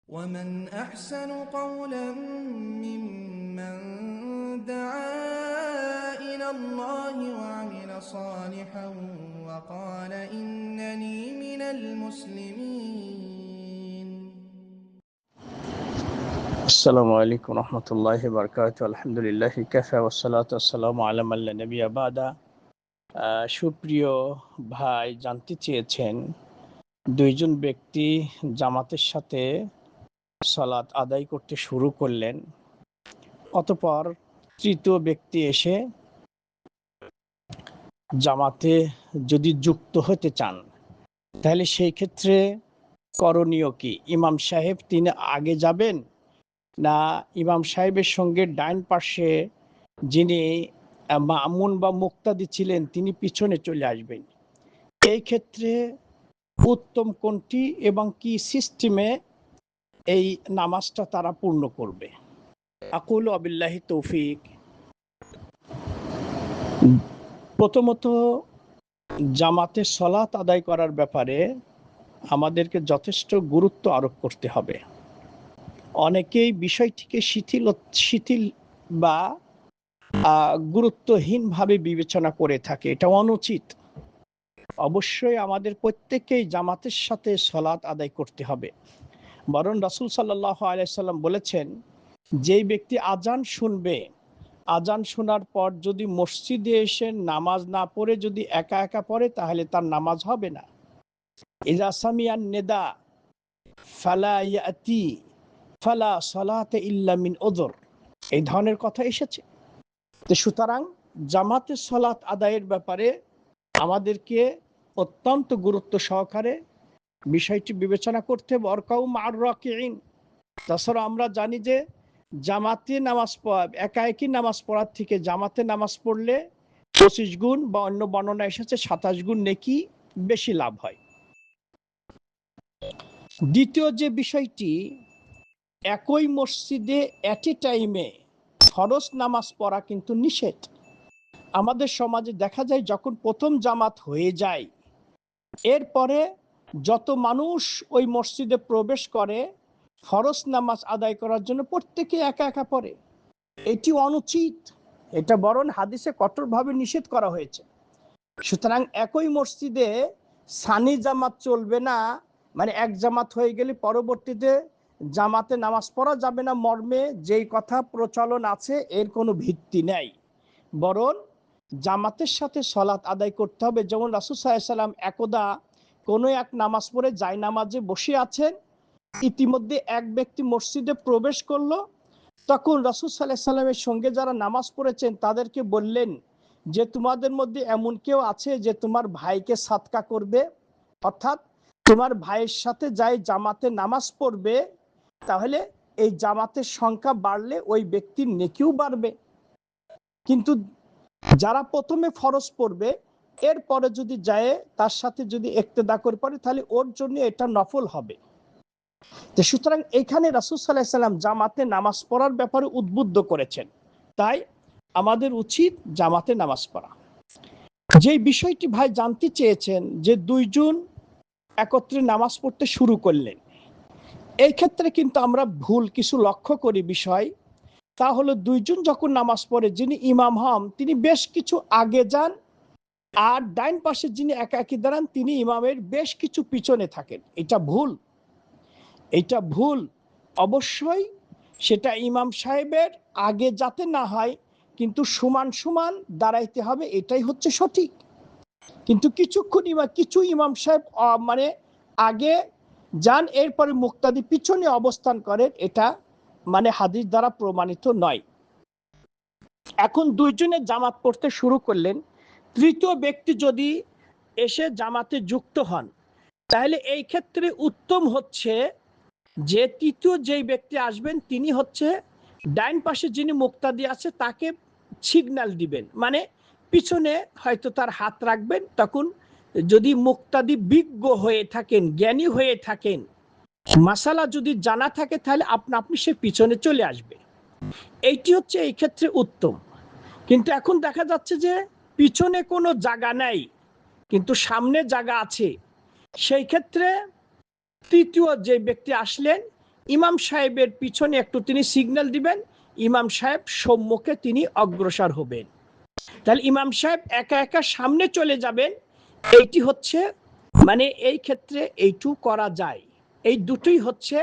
ومن أحسن قولا ممن دعا إلى الله وعمل صالحا وقال إنني من المسلمين. السلام عليكم ورحمة الله وبركاته. الحمد لله كفى والصلاة والسلام على من لا نبي بعد. সুপ্রিয় ভাই, জানতে চেয়েছেন দুইজন ব্যক্তি জামাতের সাথে সালাত আদায় করতে শুরু করলেন, অতঃপর তৃতীয় ব্যক্তি এসে জামাতে যদি যুক্ত হতে চান তাহলে সেই ক্ষেত্রে করণীয় কি? ইমাম সাহেব তিনি আগে যাবেন, না ইমাম সাহেবের সঙ্গে ডাইন পাশে যিনি মামুন বা মুক্তাদি ছিলেন তিনি পিছনে চলে আসবেন? এই ক্ষেত্রে উত্তম কোনটি এবং কি সিস্টেমে এই নামাজটা তারা পূর্ণ করবে? আকুলু আবিল্লাহি তৌফিক। প্রথমত, জামাতে সালাত আদায় করার ব্যাপারে আমাদেরকে যথেষ্ট গুরুত্ব আরোপ করতে হবে। অনেকেই বিষয়টিকে শিথিল বা গুরুত্বহীনভাবে বিবেচনা করে থাকে, এটা অনুচিত। অবশ্যই আমাদের প্রত্যেককেই জামাতের সাথে সালাত আদায় করতে হবে। বরং রাসূল সাল্লাল্লাহু আলাইহি সাল্লাম বলেছেন, যেই ব্যক্তি আজান শুনবে, আজান শোনার পর যদি মসজিদে এসে নামাজ না পড়ে যদি একা একা পড়ে তাহলে তার নামাজ হবে না। ইজা সামিয়ান নেদা ফালা ইয়াতি ফালা সালাতে ইল্লা মিন উযর, এই ধরনের কথা এসেছে। তো সুতরাং জামাতের সালাত আদায়ের ব্যাপারে আমাদেরকে অত্যন্ত গুরুত্ব সহকারে বিষয়টি বিবেচনা করতে হবে। ওয়ারকাউ মা'আর রাকিঈন। তাছাড়া আমরা জানি যে জামাতে নামাজ পড়া, একা একই নামাজ পড়ার থেকে জামাতে নামাজ পড়লে 25 গুণ বা অন্য বর্ণনা এসেছে 27 গুণ নেকি বেশি লাভ হয়। দ্বিতীয় যে বিষয়টি, একই মসজিদে এট এ টাইমে ফরজ নামাজ পড়া কিন্তু নিষেধ। আমাদের সমাজে দেখা যায় যখন প্রথম জামাত হয়ে যায়, এরপরে যত মানুষ ওই মসজিদে প্রবেশ করে ফরজ নামাজ আদায় করার জন্য প্রত্যেকে একা একা পড়ে। এটি অনুচিত, এটা বরং হাদিসে কঠোরভাবে নিষেধ করা হয়েছে। সুতরাং একই মসজিদে সানি জামাত চলবে না, মানে এক জামাত হয়ে গেলে পরবর্তীতে জামাতে নামাজ পড়া যাবে না মর্মে যেই কথা প্রচলন আছে এর কোনো ভিত্তি নেই। বরং জামাতের সাথে সালাত আদায় করতে হবে। যেমন রাসূল সাল্লাল্লাহু আলাইহি সাল্লাম একদা কোনো এক নামাজ পড়ে যায় নামাজে বসে আছেন, ইতিমধ্যে এক ব্যক্তি মসজিদে প্রবেশ করলো। তখন রাসূল সাল্লাল্লাহু আলাইহি সাল্লামের সঙ্গে যারা নামাজ পড়েছেন তাদেরকে বললেন যে তোমাদের মধ্যে এমন কেউ আছে যে তোমার ভাইকে সাদকা করবে, অর্থাৎ তোমার ভাইয়ের সাথে যাই জামাতে নামাজ পড়বে তাহলে এই জামাতের সংখ্যা বাড়লে ওই ব্যক্তির নেকিও বাড়বে। কিন্তু যারা প্রথমে ফরজ পড়বে এরপরে যদি যায় তার সাথে যদি ইক্তেদা করে পড়ে তাহলে ওর জন্য এটা নফল হবে। তো সুতরাং এখানে রাসূল সাল্লাল্লাহু আলাইহি সাল্লাম জামাতে নামাজ পড়ার ব্যাপারে উদ্বুদ্ধ করেছেন, তাই আমাদের উচিত জামাতে নামাজ পড়া। যে বিষয়টি ভাই জানতে চেয়েছেন যে দুইজন একত্রে নামাজ পড়তে শুরু করলেন, এই ক্ষেত্রে কিন্তু আমরা ভুল কিছু লক্ষ্য করি বিষয়। তা হলো দুইজন যখন নামাজ পড়ে যিনি ইমাম হন তিনি বেশ কিছু আগে যান, আর ডাইন পাশে যিনি একা একই দাঁড়ান তিনি ইমামের বেশ কিছু পিছনে থাকেন। এটা ভুল, এটা ভুল। অবশ্যই সেটা ইমাম সাহেবের আগে যাতে না হয়, কিন্তু সমান সমান দাঁড়াইতে হবে, এটাই হচ্ছে সঠিক। কিন্তু কিছু ইমাম সাহেব মানে আগে যান এরপরে মুক্তাদি পিছনে অবস্থান করেন, এটা মানে হাদিস দ্বারা প্রমাণিত নয়। এখন দুইজনে জামাত পড়তে শুরু করলেন, তৃতীয় ব্যক্তি যদি এসে জামাতে যুক্ত হন তাহলে এই ক্ষেত্রে উত্তম হচ্ছে যে তৃতীয় যেই ব্যক্তি আসবেন তিনি হচ্ছে ডাইন পাশে যিনি মুক্তাদি আছে তাকে সিগন্যাল দিবেন, মানে পিছনে হয়তো তার হাত রাখবেন। তখন যদি মুক্তাদি বিজ্ঞ হয়ে থাকেন, জ্ঞানী হয়ে থাকেন, মাসালা যদি জানা থাকে তাহলে আপনি সে পিছনে চলে আসবে। এইটি হচ্ছে এই ক্ষেত্রে উত্তম। কিন্তু এখন দেখা যাচ্ছে যে পিছনে কোনো জায়গা নাই কিন্তু সামনে জায়গা আছে। সেই ক্ষেত্রে তৃতীয় যে ব্যক্তি আসলেন ইমাম সাহেবের পিছনে একটু তিনি সিগন্যাল দিবেন, ইমাম সাহেব সম্মুখে তিনি অগ্রসর হবেন। তাহলে ইমাম সাহেব একা একা সামনে চলে যাবেন, এইটি হচ্ছে মানে এই ক্ষেত্রে এইটু করা যায়। এই দুটোই হচ্ছে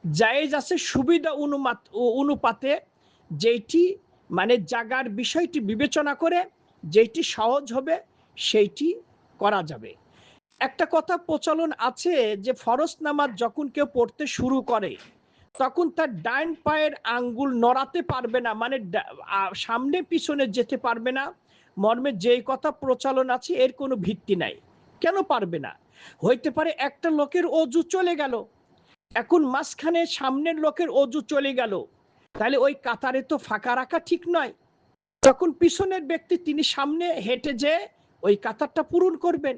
জায়েজ আছে সুবিধা অনুপাতে, যেইটি মানে জাগার বিষয়টি বিবেচনা করে যেইটি সহজ হবে সেইটি করা যাবে। একটা কথা প্রচলন আছে যে ফরজ নামাজ যখন কেউ পড়তে শুরু করে তখন তার ডাইন পায়ের আঙ্গুল নড়াতে পারবে না, মানে সামনে পিছনে যেতে পারবে না, মর্মে যেই কথা প্রচলন আছে এর কোনো ভিত্তি নাই। কেন পারবে না? হইতে পারে একটা লোকের অজু চলে গেল, এখন মাঝখানে সামনের লোকের অজু চলে গেল, তাহলে ওই কাতারে তো ফাঁকা রাখা ঠিক নয়, তখন পিছনের ব্যক্তি তিনি সামনে হেঁটে যেয়ে ওই কাতারটা পূরণ করবেন।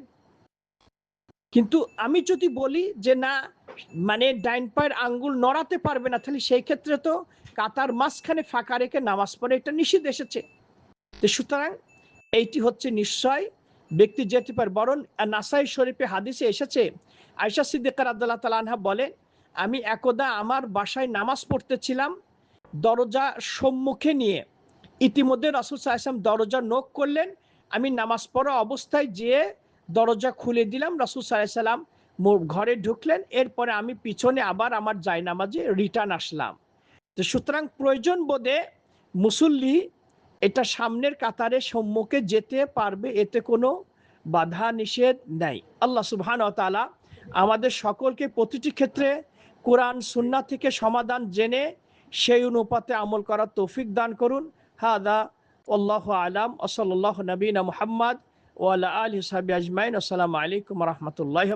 কিন্তু আমি যদি বলি যে না, মানে ডাইন পায়ের আঙ্গুল নড়াতে পারবে না, তাহলে সেই ক্ষেত্রে তো কাতার মাঝখানে ফাঁকা রেখে নামাজ পড়ে এটা নিষেধ এসেছে। সুতরাং এইটি হচ্ছে নিশ্চয় ব্যক্তি যেতে পারে। বরং নাসাই শরীফে হাদিসে এসেছে, আয়েশা সিদ্দিকা রাদিয়াল্লাহু তাআলা আনহা বলেন, আমি একদা আমার বাসায় নামাজ পড়তেছিলাম, দরজা সম্মুখে নিয়ে ইতিমধ্যে রাসূল সাল্লাল্লাহু আলাইহি ওয়াসাল্লাম দরজা নক করলেন, আমি নামাজ পড়া অবস্থায় যেয়ে দরজা খুলে দিলাম, রাসূল সাল্লাল্লাহু আলাইহি ওয়াসাল্লাম ঘরে ঢুকলেন, এরপরে আমি পিছনে আবার আমার জায়নামাজে রিটার্ন আসলাম। তো সুতরাং প্রয়োজন বোধে মুসল্লি এটা সামনের কাতারে সম্মুখে যেতে পারবে, এতে কোনো বাধা নিষেধ নাই। আল্লাহ সুবহানাহু ওয়া তাআলা আমাদের সকলকে প্রতিটি ক্ষেত্রে কোরআন সুন্নাহ থেকে সমাধান জেনে সেই অনুপাতে আমল করার তৌফিক দান করুন। হাদা আল্লাহু আলাম, ওয়া সাল্লাল্লাহু নবিনা মুহাম্মদ ওয়া আলা আলিহি ওয়া সাহবিহি আজমাইন। আসসালামু আলাইকুম ওয়া রাহমাতুল্লাহি।